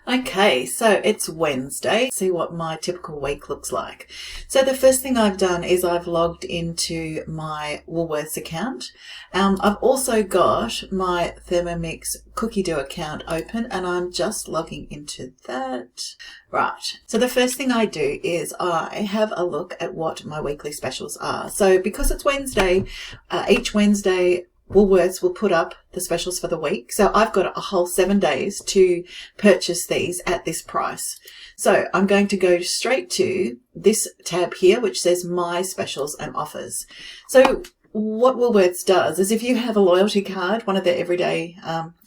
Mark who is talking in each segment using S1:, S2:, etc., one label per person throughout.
S1: Okay, so it's Wednesday. See what my typical week looks like. So the first thing I've done is I've logged into my Woolworths account. I've also got my Thermomix Cookie Dough account open and I'm just logging into that. Right, so the first thing I do is I have a look at what my weekly specials are. So because it's Wednesday, each Wednesday Woolworths will put up the specials for the week. So I've got a whole 7 days to purchase these at this price. So I'm going to go straight to this tab here, which says My Specials and Offers. So what Woolworths does is if you have a loyalty card, one of their everyday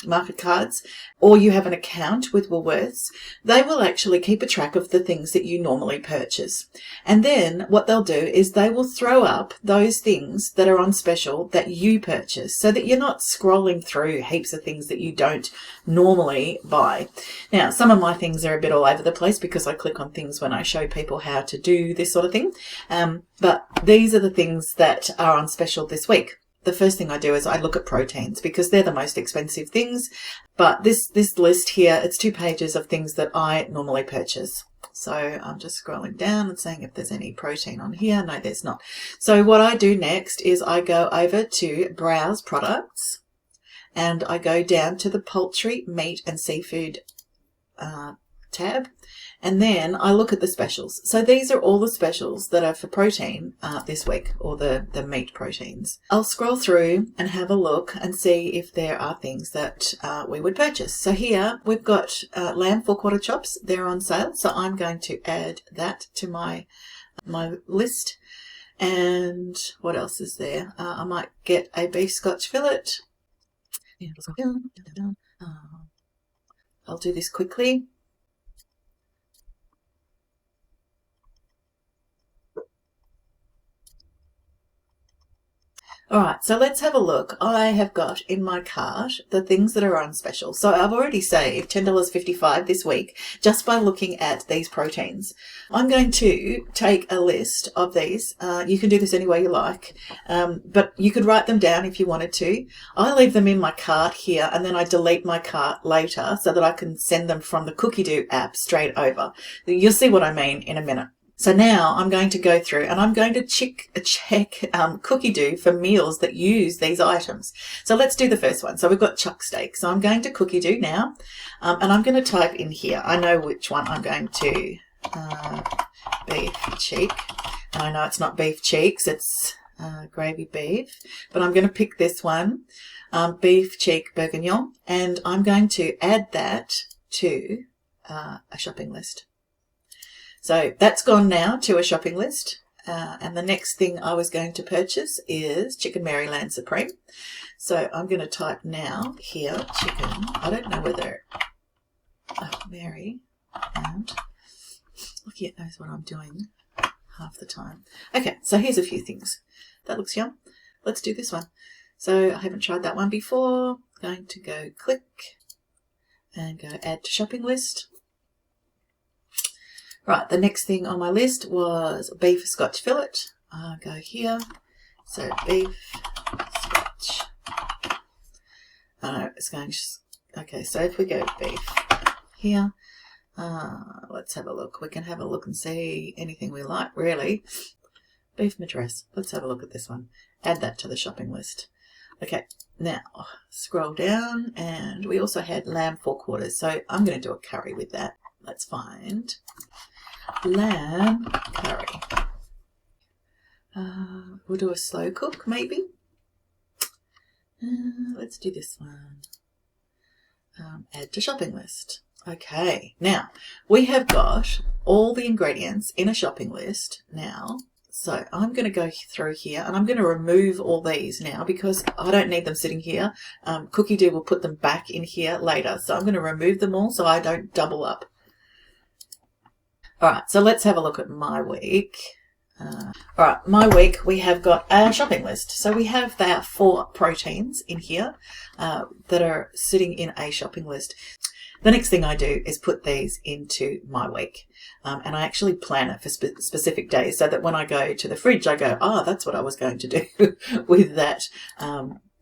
S1: market cards, or you have an account with Woolworths, they will actually keep a track of the things that you normally purchase. And then what they'll do is they will throw up those things that are on special that you purchase so that you're not scrolling through heaps of things that you don't normally buy. Now, some of my things are a bit all over the place because I click on things when I show people how to do this sort of thing. But these are the things that are on special this week. The first thing I do is I look at proteins because they're the most expensive things. But this list here, it's 2 pages of things that I normally purchase. So I'm just scrolling down and saying if there's any protein on here. No, there's not. So what I do next is I go over to Browse Products and I go down to the Poultry, Meat and Seafood tab. And then I look at the specials. So these are all the specials that are for protein this week, or the meat proteins. I'll scroll through and have a look and see if there are things that we would purchase. So here we've got lamb 4/4 chops. They're on sale. So I'm going to add that to my list. And what else is there? I might get a beef Scotch fillet. I'll do this quickly. All right, so let's have a look. I have got in my cart the things that are on special. So I've already saved $10.55 this week just by looking at these proteins. I'm going to take a list of these. You can do this any way you like, but you could write them down if you wanted to. I leave them in my cart here and then I delete my cart later so that I can send them from the Cookie Dough app straight over. You'll see what I mean in a minute. So now I'm going to go through and I'm going to check Cookie Dough for meals that use these items. So let's do the first one. So we've got chuck steak. So I'm going to Cookie Dough now and I'm going to type in here. I know which one I'm going to, beef cheek. And I know it's not beef cheeks, it's gravy beef. But I'm going to pick this one, beef cheek bourguignon. And I'm going to add that to a shopping list. So that's gone now to a shopping list. And the next thing I was going to purchase is Chicken Maryland Supreme. So I'm going to type now here, chicken. I don't know whether, Mary, and Lucky it knows what I'm doing half the time. Okay, so here's a few things. That looks yum. Let's do this one. So I haven't tried that one before. Going to go click and go add to shopping list. Right, the next thing on my list was beef Scotch fillet. I'll go here. So beef Scotch. It's going. Okay, so if we go beef here, let's have a look. We can have a look and see anything we like, really. Beef Madras. Let's have a look at this one. Add that to the shopping list. Okay, now scroll down, and we also had lamb 4/4. So I'm going to do a curry with that. Let's find lamb curry. We'll do a slow cook maybe. Let's do this one. Add to shopping list. Okay, now we have got all the ingredients in a shopping list now. So I'm going to go through here and I'm going to remove all these now because I don't need them sitting here. Cookie Dough will put them back in here later. So I'm going to remove them all so I don't double up. All right, so let's have a look at my week. All right, my week, we have got a shopping list. So we have about 4 proteins in here that are sitting in a shopping list. The next thing I do is put these into my week. And I actually plan it for specific days so that when I go to the fridge, I go, oh, that's what I was going to do with that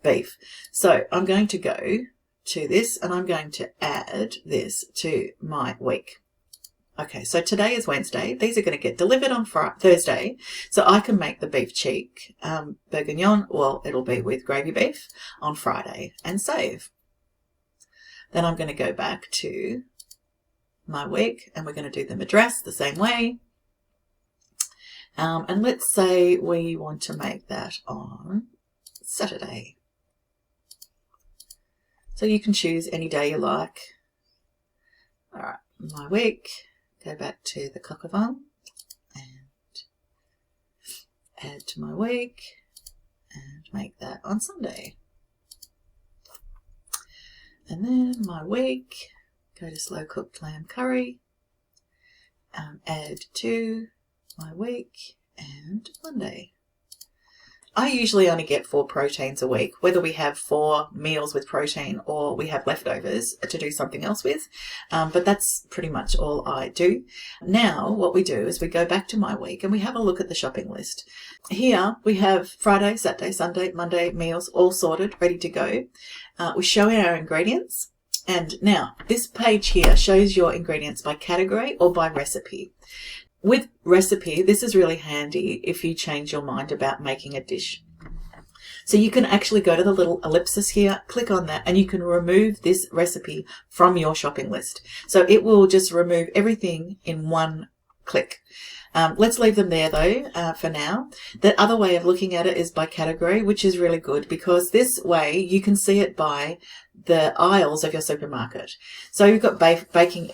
S1: beef. So I'm going to go to this and I'm going to add this to my week. Okay, so today is Wednesday. These are going to get delivered on Thursday, so I can make the beef cheek bourguignon, well, it'll be with gravy beef, on Friday and save. Then I'm going to go back to my week and we're going to do the madras the same way. And let's say we want to make that on Saturday. So you can choose any day you like. All right, my week. Go back to the coq au vin and add to my week and make that on Sunday. And then my week, go to slow cooked lamb curry, add to my week and Monday. I usually only get 4 proteins a week, whether we have 4 meals with protein or we have leftovers to do something else with. But that's pretty much all I do. Now, what we do is we go back to my week and we have a look at the shopping list. Here we have Friday, Saturday, Sunday, Monday meals all sorted, ready to go. We show our ingredients. And now this page here shows your ingredients by category or by recipe. With recipe, this is really handy if you change your mind about making a dish. So you can actually go to the little ellipsis here, click on that, and you can remove this recipe from your shopping list. So it will just remove everything in one click. Let's leave them there though for now. The other way of looking at it is by category, which is really good because this way you can see it by the aisles of your supermarket. So you've got baking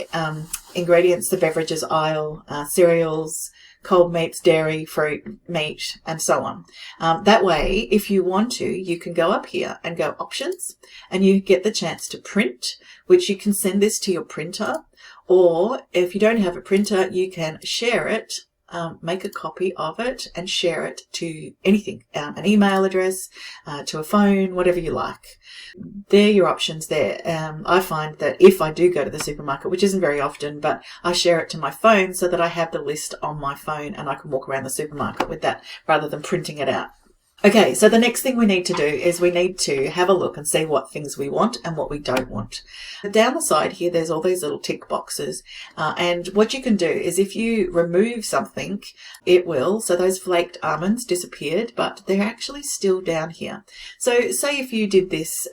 S1: ingredients, the beverages aisle, cereals, cold meats, dairy, fruit, meat, and so on. That way, if you want to, you can go up here and go options, and you get the chance to print, which you can send this to your printer, or if you don't have a printer, you can share it, make a copy of it and share it to anything, an email address, to a phone, whatever you like. They're your options there. I find that if I do go to the supermarket, which isn't very often, but I share it to my phone so that I have the list on my phone and I can walk around the supermarket with that rather than printing it out. Okay, so the next thing we need to do is we need to have a look and see what things we want and what we don't want. Down the side here, there's all these little tick boxes. And what you can do is if you remove something, it will. So those flaked almonds disappeared, but they're actually still down here. So say if you did this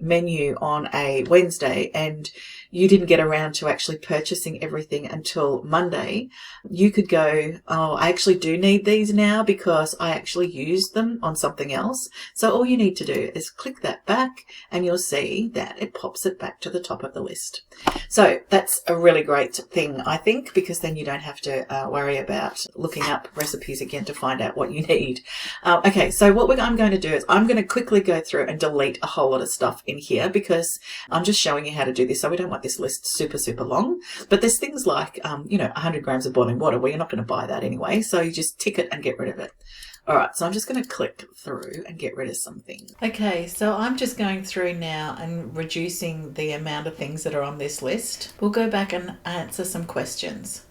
S1: menu on a Wednesday and you didn't get around to actually purchasing everything until Monday, you could go, oh, I actually do need these now because I actually used them on something else. So all you need to do is click that back and you'll see that it pops it back to the top of the list. So that's a really great thing, I think, because then you don't have to worry about looking up recipes again to find out what you need. Okay, so what I'm going to do is I'm going to quickly go through and delete a whole lot of stuff in here because I'm just showing you how to do this. So we don't want this list super long, but there's things like 100 grams of boiling water. Well, you're not going to buy that anyway, so you just tick it and get rid of it. All right, so I'm just going to click through and get rid of something. Okay, so I'm just going through now and reducing the amount of things that are on this list. We'll go back and answer some questions.